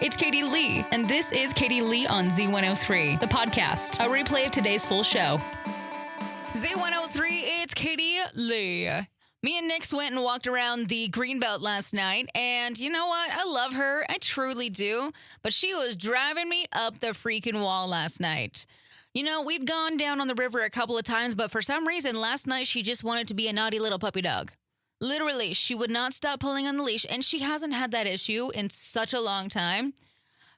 It's Katie Lee, and this is Katie Lee on Z103, the podcast, a replay of today's full show. Z103, it's Katie Lee. Me and Nix went and walked around the Greenbelt last night, and you know what? I love her. I truly do. But she was driving me up the freaking wall last night. You know, we'd gone down on the river a couple of times, but for some reason, last night she just wanted to be a naughty little puppy dog. Literally, she would not stop pulling on the leash, and she hasn't had that issue in such a long time.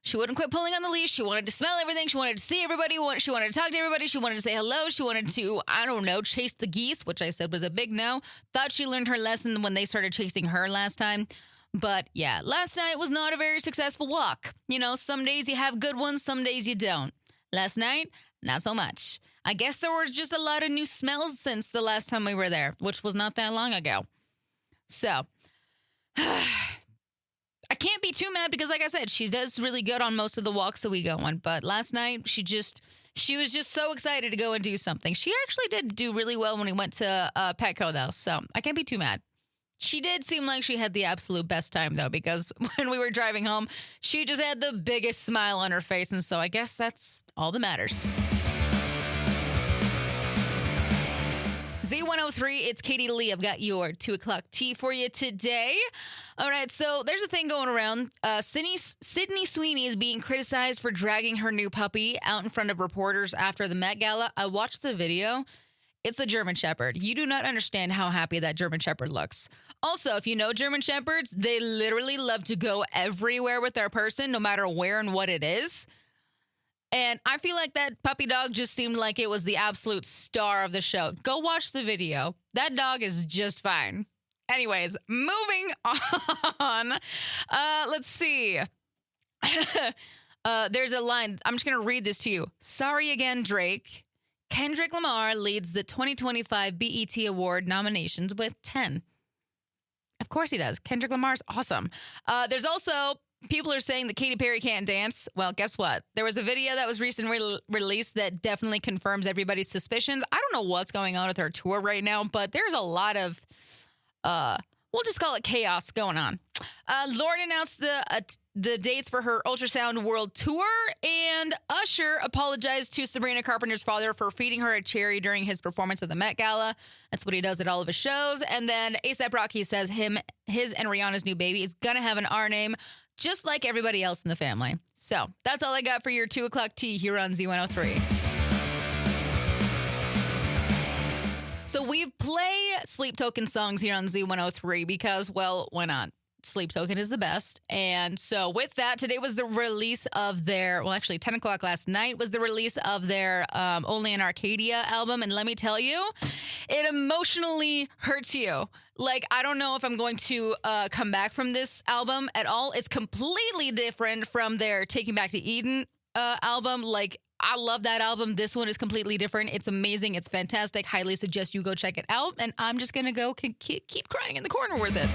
She wouldn't quit pulling on the leash. She wanted to smell everything. She wanted to see everybody. She wanted to talk to everybody. She wanted to say hello. She wanted to, chase the geese, which I said was a big no. Thought she learned her lesson when they started chasing her last time. But yeah, last night was not a very successful walk. You know, some days you have good ones, some days you don't. Last night, not so much. I guess there were just a lot of new smells since the last time we were there, which was not that long ago. So, I can't be too mad because, like I said, she does really good on most of the walks that we go on. But last night, she was just so excited to go and do something. She actually did do really well when we went to Petco, though. So I can't be too mad. She did seem like she had the absolute best time, though, because when we were driving home, she just had the biggest smile on her face. And so I guess that's all that matters. Z103, it's Katie Lee. I've got your 2 o'clock tea for you today. All right, so there's a thing going around. Sydney Sweeney is being criticized for dragging her new puppy out in front of reporters after the Met Gala. I watched the video. It's a German Shepherd. You do not understand how happy that German Shepherd looks. Also, if you know German Shepherds, they literally love to go everywhere with their person, no matter where and what it is. And I feel like that puppy dog just seemed like it was the absolute star of the show. Go watch the video. That dog is just fine. Anyways, moving on. Let's see. There's a line. I'm just going to read this to you. Sorry again, Drake. Kendrick Lamar leads the 2025 BET Award nominations with 10. Of course he does. Kendrick Lamar's awesome. There's also... people are saying that Katy Perry can't dance. Well, guess what? There was a video that was recently released that definitely confirms everybody's suspicions. I don't know what's going on with her tour right now, but there's a lot of, we'll just call it chaos going on. Lorde announced the dates for her Ultrasound World Tour, and Usher apologized to Sabrina Carpenter's father for feeding her a cherry during his performance at the Met Gala. That's what he does at all of his shows. And then A$AP Rocky says his and Rihanna's new baby is going to have an R name, just like everybody else in the family. So that's all I got for your 2 o'clock tea here on Z103. So we play Sleep Token songs here on Z103 because, well, why not? Sleep Token is the best. And so with that, today was the release of their, 10 o'clock last night was the release of their Only in Arcadia album. And let me tell you, it emotionally hurts you. Like, I don't know if I'm going to come back from this album at all. It's completely different from their Taking Back to Eden album. Like, I love that album. This one is completely different. It's amazing. It's fantastic. Highly suggest you go check it out. And I'm just going to go keep crying in the corner with it.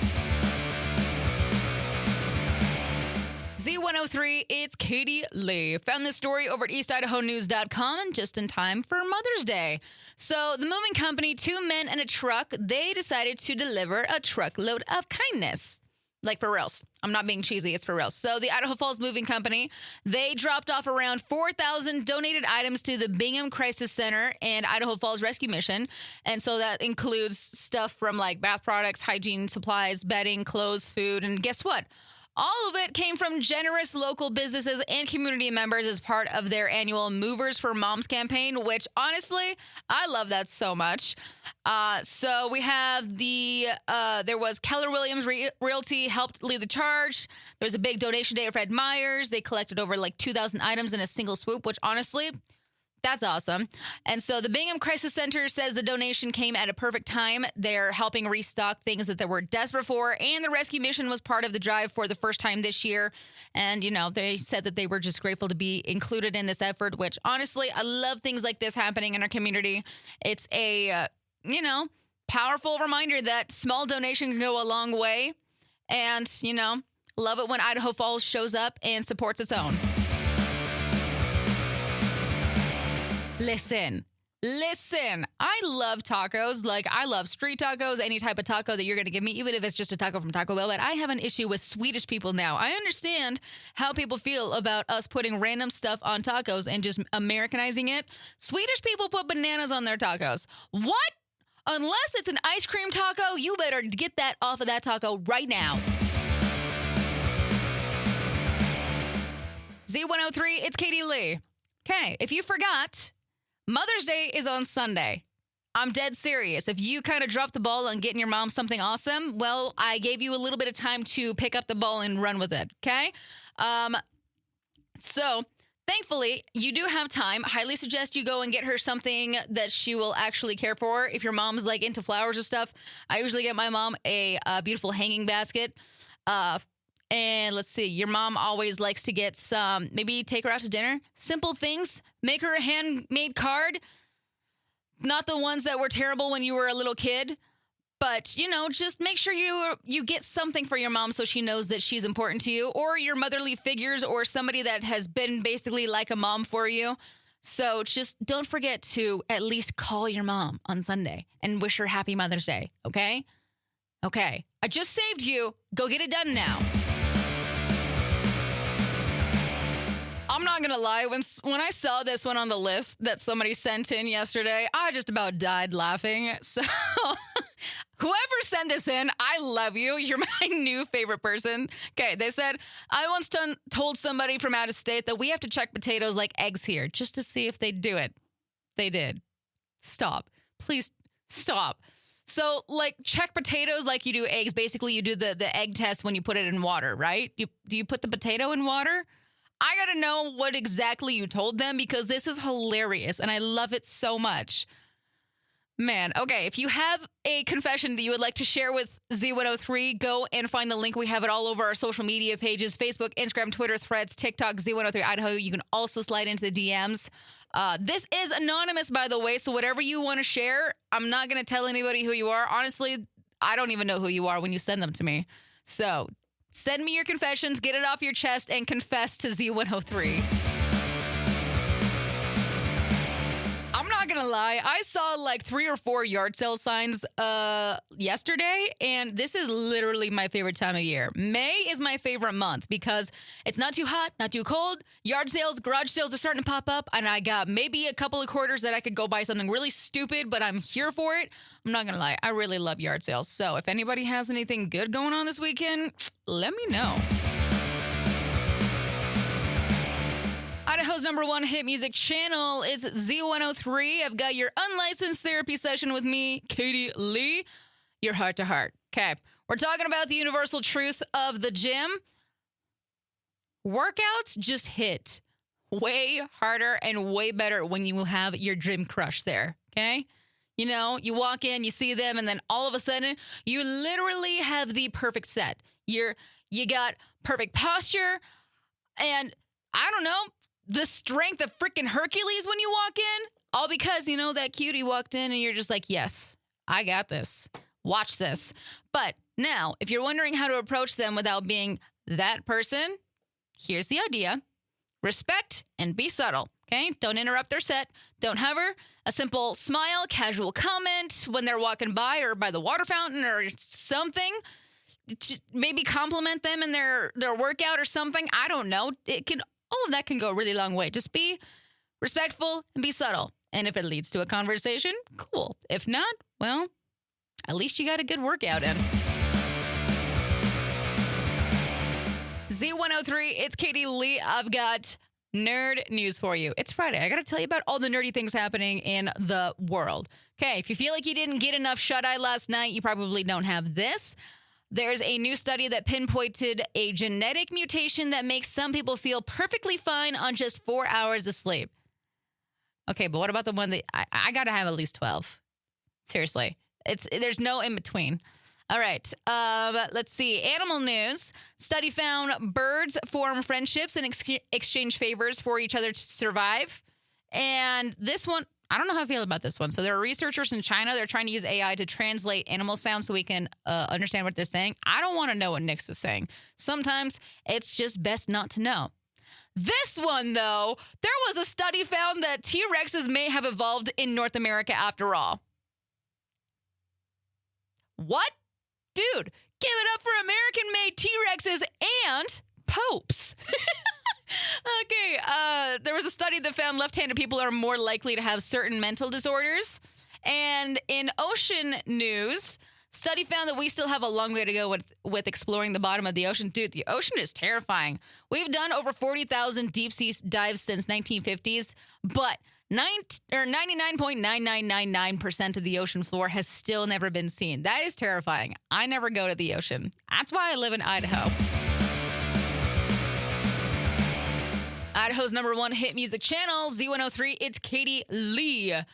Z103, it's Katie Lee. Found this story over at eastidahonews.com and just in time for Mother's Day. So the moving company, 2 men and a truck, they decided to deliver a truckload of kindness. Like for reals. I'm not being cheesy. It's for reals. So the Idaho Falls Moving Company, they dropped off around 4,000 donated items to the Bingham Crisis Center and Idaho Falls Rescue Mission. And so that includes stuff from like bath products, hygiene supplies, bedding, clothes, food. And guess what? All of it came from generous local businesses and community members as part of their annual Movers for Moms campaign, which honestly, I love that so much. So we have there was Keller Williams Realty helped lead the charge. There was a big donation day of Fred Meyers. They collected over like 2,000 items in a single swoop, which honestly, that's awesome. And so the Bingham Crisis Center says the donation came at a perfect time. They're helping restock things that they were desperate for. And the rescue mission was part of the drive for the first time this year. And, you know, they said that they were just grateful to be included in this effort, which honestly, I love things like this happening in our community. It's a, powerful reminder that small donation can go a long way. And, love it when Idaho Falls shows up and supports its own. Listen, Listen, I love tacos. Like, I love street tacos, any type of taco that you're going to give me, even if it's just a taco from Taco Bell. But I have an issue with Swedish people now. I understand how people feel about us putting random stuff on tacos and just Americanizing it. Swedish people put bananas on their tacos. What? Unless it's an ice cream taco, you better get that off of that taco right now. Z103, it's Katie Lee. Okay, if you forgot, Mother's Day is on Sunday. I'm dead serious. If you kind of dropped the ball on getting your mom something awesome, well, I gave you a little bit of time to pick up the ball and run with it, okay? So, thankfully, you do have time. I highly suggest you go and get her something that she will actually care for. If your mom's, like, into flowers or stuff, I usually get my mom a beautiful hanging basket. And let's see, your mom always likes to get some, maybe take her out to dinner. Simple things. Make her a handmade card. Not the ones that were terrible when you were a little kid. But, you know, just make sure you get something for your mom so she knows that she's important to you. Or your motherly figures or somebody that has been basically like a mom for you. So just don't forget to at least call your mom on Sunday and wish her happy Mother's Day, okay? Okay. I just saved you. Go get it done now. I'm not going to lie. When I saw this one on the list that somebody sent in yesterday, I just about died laughing. So whoever sent this in, I love you. You're my new favorite person. Okay, they said, I once told somebody from out of state that we have to check potatoes like eggs here just to see if they do it. They did. Stop. Please stop. So, like, check potatoes like you do eggs. Basically, you do the egg test when you put it in water, right? Do you put the potato in water? I gotta know what exactly you told them because this is hilarious and I love it so much. Man, okay, if you have a confession that you would like to share with Z103, go and find the link. We have it all over our social media pages, Facebook, Instagram, Twitter, Threads, TikTok, Z103 Idaho. You can also slide into the DMs. This is anonymous, by the way, so whatever you want to share, I'm not going to tell anybody who you are. Honestly, I don't even know who you are when you send them to me. So send me your confessions, get it off your chest, and confess to Z103. I'm not gonna lie, I saw like 3 or 4 yard sale signs yesterday, and this is literally my favorite time of year. May is my favorite month because it's not too hot, not too cold. Yard sales, garage sales are starting to pop up, and I got maybe a couple of quarters that I could go buy something really stupid, but I'm here for it. I'm not gonna lie, I really love yard sales. So if anybody has anything good going on this weekend, let me know. Idaho's #1 hit music channel is Z103. I've got your unlicensed therapy session with me, Katie Lee, your heart to heart. Okay, we're talking about the universal truth of the gym. Workouts just hit way harder and way better when you have your gym crush there, okay? You know, you walk in, you see them, and then all of a sudden, you literally have the perfect set. You got perfect posture, and I don't know, the strength of freaking Hercules when you walk in, all because, you know, that cutie walked in and you're just like, yes, I got this. Watch this. But now, if you're wondering how to approach them without being that person, here's the idea. Respect and be subtle, okay? Don't interrupt their set. Don't hover. A simple smile, casual comment when they're walking by or by the water fountain or something. Maybe compliment them in their workout or something. I don't know. All of that can go a really long way. Just be respectful and be subtle. And if it leads to a conversation, cool. If not, well, at least you got a good workout in. Z103, it's Katie Lee. I've got nerd news for you. It's Friday. I got to tell you about all the nerdy things happening in the world. Okay, if you feel like you didn't get enough shut-eye last night, you probably don't have this. There's a new study that pinpointed a genetic mutation that makes some people feel perfectly fine on just 4 hours of sleep. Okay, but what about the one that I got to have at least 12? Seriously. There's no in between. All right. Let's see. Animal news. Study found birds form friendships and exchange favors for each other to survive. And this one, I don't know how I feel about this one. So there are researchers in China. They're trying to use AI to translate animal sounds so we can understand what they're saying. I don't want to know what Nix is saying. Sometimes it's just best not to know. This one, though, there was a study found that T-Rexes may have evolved in North America after all. What? Dude, give it up for American-made T-Rexes and popes. Okay, there was a study that found left-handed people are more likely to have certain mental disorders. And in ocean news, study found that we still have a long way to go with exploring the bottom of the ocean. Dude, the ocean is terrifying. We've done over 40,000 deep-sea dives since 1950s, but 99.9999% of the ocean floor has still never been seen. That is terrifying. I never go to the ocean. That's why I live in Idaho. Idaho's #1 hit music channel, Z103, it's Katie Lee. I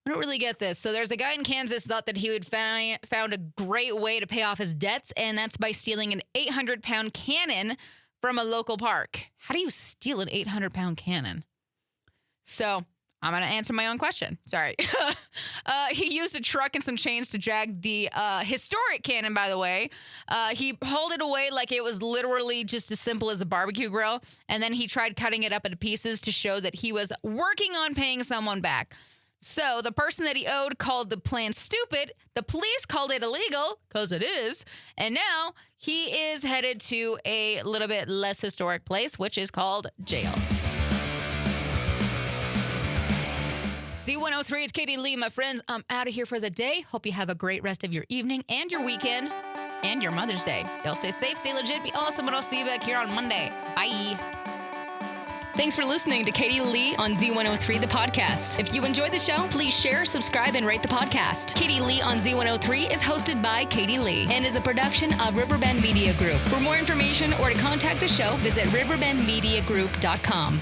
don't really get this. So there's a guy in Kansas thought that he would found a great way to pay off his debts, and that's by stealing an 800-pound cannon from a local park. How do you steal an 800-pound cannon? So I'm going to answer my own question. Sorry. He used a truck and some chains to drag the historic cannon, by the way. He pulled it away like it was literally just as simple as a barbecue grill, and then he tried cutting it up into pieces to show that he was working on paying someone back. So the person that he owed called the plan stupid. The police called it illegal, because it is. And now he is headed to a little bit less historic place, which is called jail. Z103, it's Katie Lee, my friends. I'm out of here for the day. Hope you have a great rest of your evening and your weekend and your Mother's Day. Y'all stay safe, stay legit, be awesome, and I'll see you back here on Monday. Bye. Thanks for listening to Katie Lee on Z103, the podcast. If you enjoyed the show, please share, subscribe, and rate the podcast. Katie Lee on Z103 is hosted by Katie Lee and is a production of Riverbend Media Group. For more information or to contact the show, visit riverbendmediagroup.com.